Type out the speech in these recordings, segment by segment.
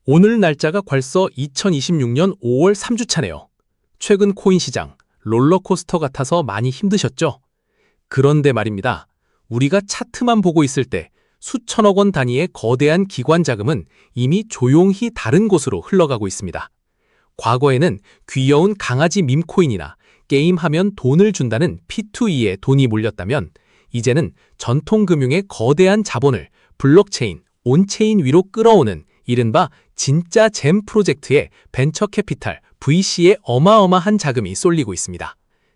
오늘 날짜가 벌써 2026년 5월 3주차네요. 최근 코인 시장, 롤러코스터 같아서 많이 힘드셨죠? 그런데 말입니다. 우리가 차트만 보고 있을 때 수천억 원 단위의 거대한 기관 자금은 이미 조용히 다른 곳으로 흘러가고 있습니다. 과거에는 귀여운 강아지 밈코인이나 게임하면 돈을 준다는 P2E에 돈이 몰렸다면 이제는 전통금융의 거대한 자본을 블록체인, 온체인 위로 끌어오는 이른바 진짜 잼 프로젝트에 벤처 캐피탈 VC의 어마어마한 자금이 쏠리고 있습니다.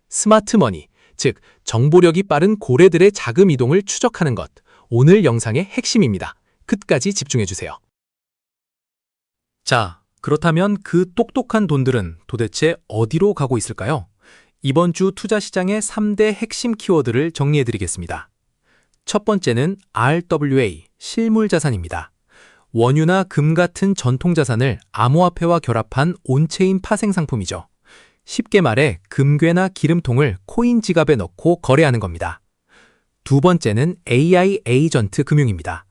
스마트머니, 즉 정보력이 빠른 고래들의 자금 이동을 추적하는 것, 오늘 영상의 핵심입니다. 끝까지 집중해주세요. 자, 그렇다면 그 똑똑한 돈들은 도대체 어디로 가고 있을까요? 이번 주 투자 시장의 3대 핵심 키워드를 정리해드리겠습니다. 첫 번째는 RWA, 실물자산입니다. 원유나 금 같은 전통자산을 암호화폐와 결합한 온체인 파생상품이죠. 쉽게 말해 금괴나 기름통을 코인 지갑에 넣고 거래하는 겁니다. 두 번째는 AI 에이전트 금융입니다.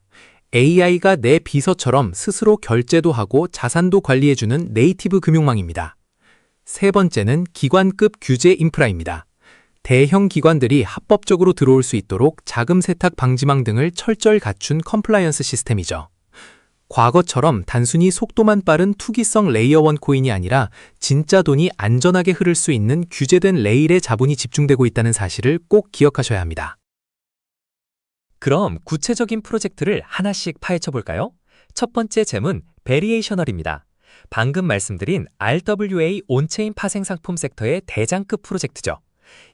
AI가 내 비서처럼 스스로 결제도 하고 자산도 관리해주는 네이티브 금융망입니다. 세 번째는 기관급 규제 인프라입니다. 대형 기관들이 합법적으로 들어올 수 있도록 자금 세탁 방지망 등을 철저히 갖춘 컴플라이언스 시스템이죠. 과거처럼 단순히 속도만 빠른 투기성 레이어 1 코인이 아니라 진짜 돈이 안전하게 흐를 수 있는 규제된 레일에 자본이 집중되고 있다는 사실을 꼭 기억하셔야 합니다. 그럼 구체적인 프로젝트를 하나씩 파헤쳐 볼까요? 첫 번째 잼은 베리에이셔널입니다. 방금 말씀드린 RWA 온체인 파생상품 섹터의 대장급 프로젝트죠.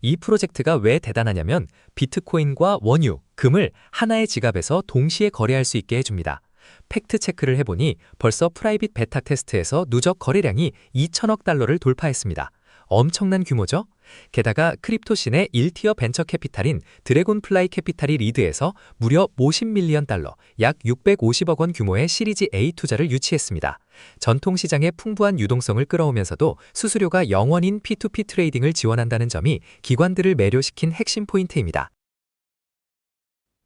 이 프로젝트가 왜 대단하냐면 비트코인과 원유, 금을 하나의 지갑에서 동시에 거래할 수 있게 해줍니다. 팩트 체크를 해보니 벌써 프라이빗 베타 테스트에서 누적 거래량이 2천억 달러를 돌파했습니다. 엄청난 규모죠? 게다가 크립토신의 1티어 벤처 캐피탈인 드래곤플라이 캐피탈이 리드해서 무려 50밀리언 달러, 약 650억 원 규모의 시리즈 A 투자를 유치했습니다. 전통시장의 풍부한 유동성을 끌어오면서도 수수료가 0원인 P2P 트레이딩을 지원한다는 점이 기관들을 매료시킨 핵심 포인트입니다.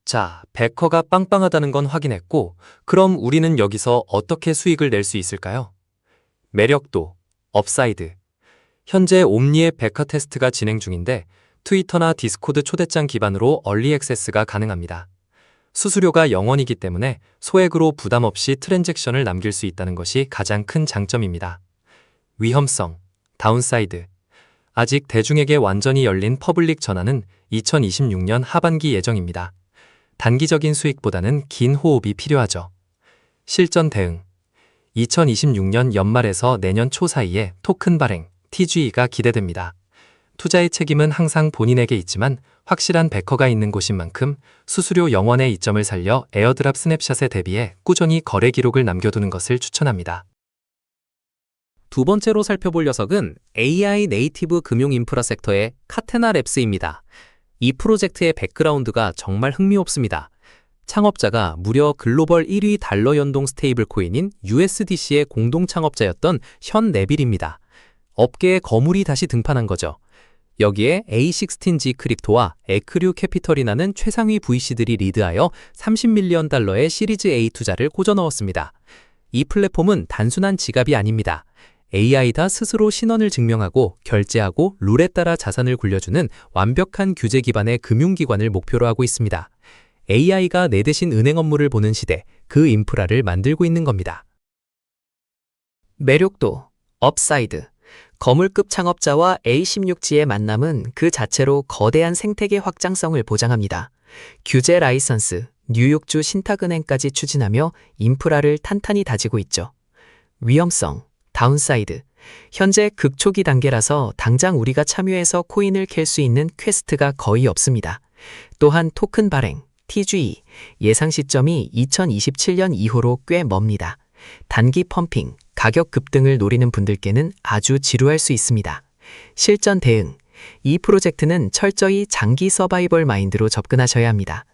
자, 베커가 빵빵하다는 건 확인했고, 그럼 우리는 여기서 어떻게 수익을 낼 수 있을까요? 매력도, 업사이드. 현재 옴니의 베카 테스트가 진행 중인데 트위터나 디스코드 초대장 기반으로 얼리 액세스가 가능합니다. 수수료가 0원이기 때문에 소액으로 부담 없이 트랜잭션을 남길 수 있다는 것이 가장 큰 장점입니다. 위험성, 다운사이드. 아직 대중에게 완전히 열린 퍼블릭 전환은 2026년 하반기 예정입니다. 단기적인 수익보다는 긴 호흡이 필요하죠. 실전 대응. 2026년 연말에서 내년 초 사이에 토큰 발행, TGE가 기대됩니다. 투자의 책임은 항상 본인에게 있지만 확실한 베커가 있는 곳인 만큼 수수료 0원의 이점을 살려 에어드랍 스냅샷에 대비해 꾸준히 거래 기록을 남겨두는 것을 추천합니다. 두 번째로 살펴볼 녀석은 AI 네이티브 금융 인프라 섹터의 카테나 랩스입니다. 이 프로젝트의 백그라운드가 정말 흥미롭습니다. 창업자가 무려 글로벌 1위 달러 연동 스테이블 코인인 USDC의 공동 창업자였던 현 네빌입니다. 업계에 거물이 다시 등판한 거죠. 여기에 A16G 크립토와 에크류 캐피털이라는 최상위 VC들이 리드하여 30밀리언 달러의 시리즈 A 투자를 꽂아 넣었습니다. 이 플랫폼은 단순한 지갑이 아닙니다. AI가 스스로 신원을 증명하고 결제하고 룰에 따라 자산을 굴려주는 완벽한 규제 기반의 금융기관을 목표로 하고 있습니다. AI가 내 대신 은행 업무를 보는 시대, 그 인프라를 만들고 있는 겁니다. 매력도, 업사이드. 거물급 창업자와 A16G의 만남은 그 자체로 거대한 생태계 확장성을 보장합니다. 규제 라이선스, 뉴욕주 신탁은행까지 추진하며 인프라를 탄탄히 다지고 있죠. 위험성, 다운사이드. 현재 극초기 단계라서 당장 우리가 참여해서 코인을 캘 수 있는 퀘스트가 거의 없습니다. 또한 토큰 발행, TGE, 예상 시점이 2027년 이후로 꽤 멉니다. 단기 펌핑, 가격 급등을 노리는 분들께는 아주 지루할 수 있습니다. 실전 대응. 이 프로젝트는 철저히 장기 서바이벌 마인드로 접근하셔야 합니다.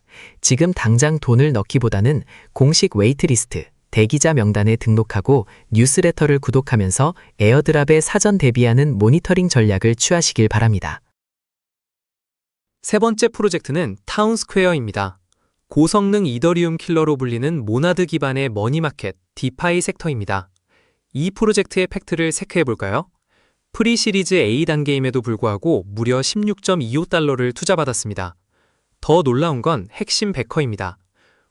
지금 당장 돈을 넣기보다는 공식 웨이트리스트, 대기자 명단에 등록하고 뉴스레터를 구독하면서 에어드랍에 사전 대비하는 모니터링 전략을 취하시길 바랍니다. 세 번째 프로젝트는 타운스퀘어입니다. 고성능 이더리움 킬러로 불리는 모나드 기반의 머니마켓, 디파이 섹터입니다. 이 프로젝트의 팩트를 체크해 볼까요? 프리 시리즈 A 단계임에도 불구하고 무려 16.25달러를 투자받았습니다. 더 놀라운 건 핵심 베커입니다.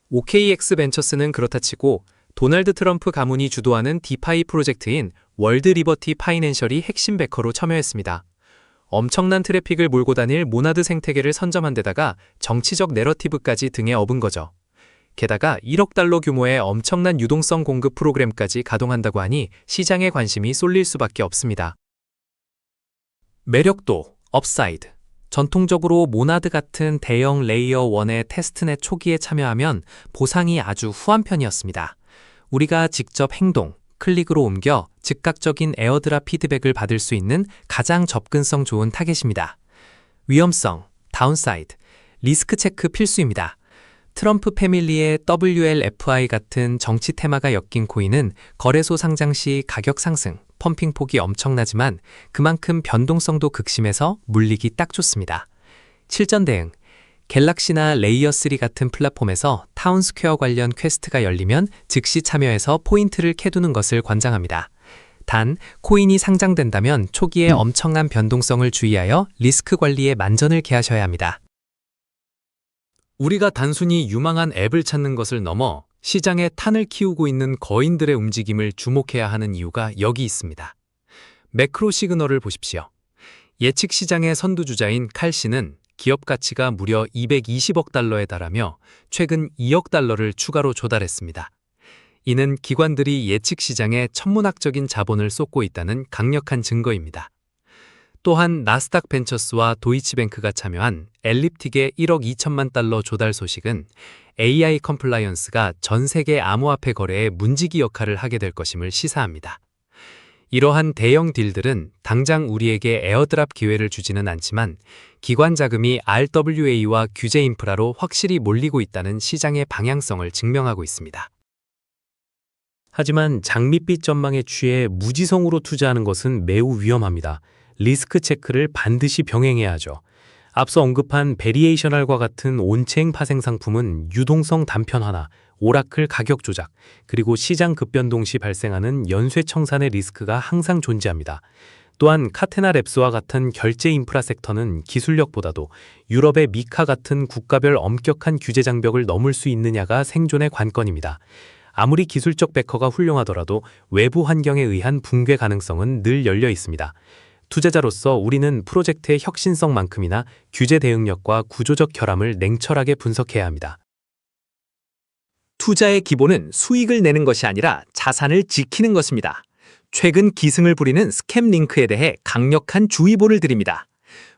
OKX 벤처스는 그렇다 치고 도널드 트럼프 가문이 주도하는 디파이 프로젝트인 월드 리버티 파이낸셜이 핵심 베커로 참여했습니다. 엄청난 트래픽을 몰고 다닐 모나드 생태계를 선점한 데다가 정치적 내러티브까지 등에 업은 거죠. 게다가 1억 달러 규모의 엄청난 유동성 공급 프로그램까지 가동한다고 하니 시장에 관심이 쏠릴 수밖에 없습니다. 매력도, 업사이드. 전통적으로 모나드 같은 대형 레이어 1의 테스트넷 초기에 참여하면 보상이 아주 후한 편이었습니다. 우리가 직접 행동, 클릭으로 옮겨 즉각적인 에어드랍 피드백을 받을 수 있는 가장 접근성 좋은 타겟입니다. 위험성, 다운사이드, 리스크 체크 필수입니다. 트럼프 패밀리의 WLFI 같은 정치 테마가 엮인 코인은 거래소 상장 시 가격 상승, 펌핑 폭이 엄청나지만 그만큼 변동성도 극심해서 물리기 딱 좋습니다. 실전 대응, 갤럭시나 레이어3 같은 플랫폼에서 타운스퀘어 관련 퀘스트가 열리면 즉시 참여해서 포인트를 캐두는 것을 권장합니다. 단, 코인이 상장된다면 초기에 엄청난 변동성을 주의하여 리스크 관리에 만전을 기하셔야 합니다. 우리가 단순히 유망한 앱을 찾는 것을 넘어 시장에 탄을 키우고 있는 거인들의 움직임을 주목해야 하는 이유가 여기 있습니다. 매크로 시그널을 보십시오. 예측 시장의 선두주자인 칼씨는 기업 가치가 무려 220억 달러에 달하며 최근 2억 달러를 추가로 조달했습니다. 이는 기관들이 예측 시장에 천문학적인 자본을 쏟고 있다는 강력한 증거입니다. 또한 나스닥 벤처스와 도이치뱅크가 참여한 엘립틱의 1억 2천만 달러 조달 소식은 AI 컴플라이언스가 전 세계 암호화폐 거래에 문지기 역할을 하게 될 것임을 시사합니다. 이러한 대형 딜들은 당장 우리에게 에어드랍 기회를 주지는 않지만 기관 자금이 RWA와 규제 인프라로 확실히 몰리고 있다는 시장의 방향성을 증명하고 있습니다. 하지만 장밋빛 전망에 취해 무지성으로 투자하는 것은 매우 위험합니다. 리스크 체크를 반드시 병행해야 하죠. 앞서 언급한 베리에이셔널과 같은 온체인 파생 상품은 유동성 단편 하나, 오라클 가격 조작, 그리고 시장 급변동 시 발생하는 연쇄 청산의 리스크가 항상 존재합니다. 또한 카테나 랩스와 같은 결제 인프라 섹터는 기술력보다도 유럽의 미카 같은 국가별 엄격한 규제 장벽을 넘을 수 있느냐가 생존의 관건입니다. 아무리 기술적 베커가 훌륭하더라도 외부 환경에 의한 붕괴 가능성은 늘 열려 있습니다. 투자자로서 우리는 프로젝트의 혁신성만큼이나 규제 대응력과 구조적 결함을 냉철하게 분석해야 합니다. 투자의 기본은 수익을 내는 것이 아니라 자산을 지키는 것입니다. 최근 기승을 부리는 스캠 링크에 대해 강력한 주의보를 드립니다.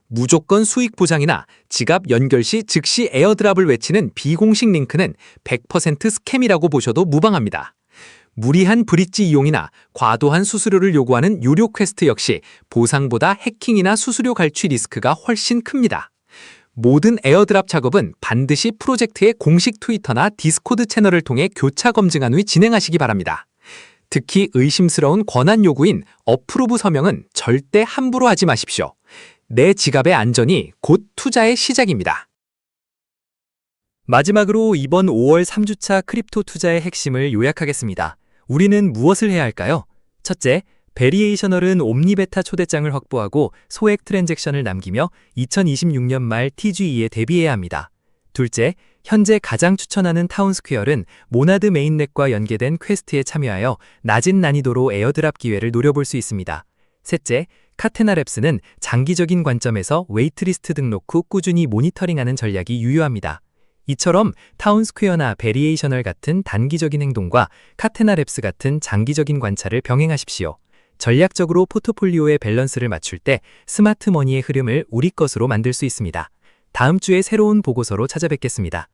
무조건 수익 보장이나 지갑 연결 시 즉시 에어드랍을 외치는 비공식 링크는 100% 스캠이라고 보셔도 무방합니다. 무리한 브릿지 이용이나 과도한 수수료를 요구하는 유료 퀘스트 역시 보상보다 해킹이나 수수료 갈취 리스크가 훨씬 큽니다. 모든 에어드랍 작업은 반드시 프로젝트의 공식 트위터나 디스코드 채널을 통해 교차 검증한 후 진행하시기 바랍니다. 특히 의심스러운 권한 요구인 어프로브 서명은 절대 함부로 하지 마십시오. 내 지갑의 안전이 곧 투자의 시작입니다. 마지막으로 이번 5월 3주차 크립토 투자의 핵심을 요약하겠습니다. 우리는 무엇을 해야 할까요? 첫째, 베리에이셔널은 옴니베타 초대장을 확보하고 소액 트랜잭션을 남기며 2026년 말 TGE에 대비해야 합니다. 둘째, 현재 가장 추천하는 타운스퀘어는 모나드 메인넷과 연계된 퀘스트에 참여하여 낮은 난이도로 에어드랍 기회를 노려볼 수 있습니다. 셋째, 카테나 랩스는 장기적인 관점에서 웨이트리스트 등록 후 꾸준히 모니터링하는 전략이 유효합니다. 이처럼 타운스퀘어나 베리에이셔널 같은 단기적인 행동과 카테나 랩스 같은 장기적인 관찰을 병행하십시오. 전략적으로 포트폴리오의 밸런스를 맞출 때 스마트 머니의 흐름을 우리 것으로 만들 수 있습니다. 다음 주에 새로운 보고서로 찾아뵙겠습니다.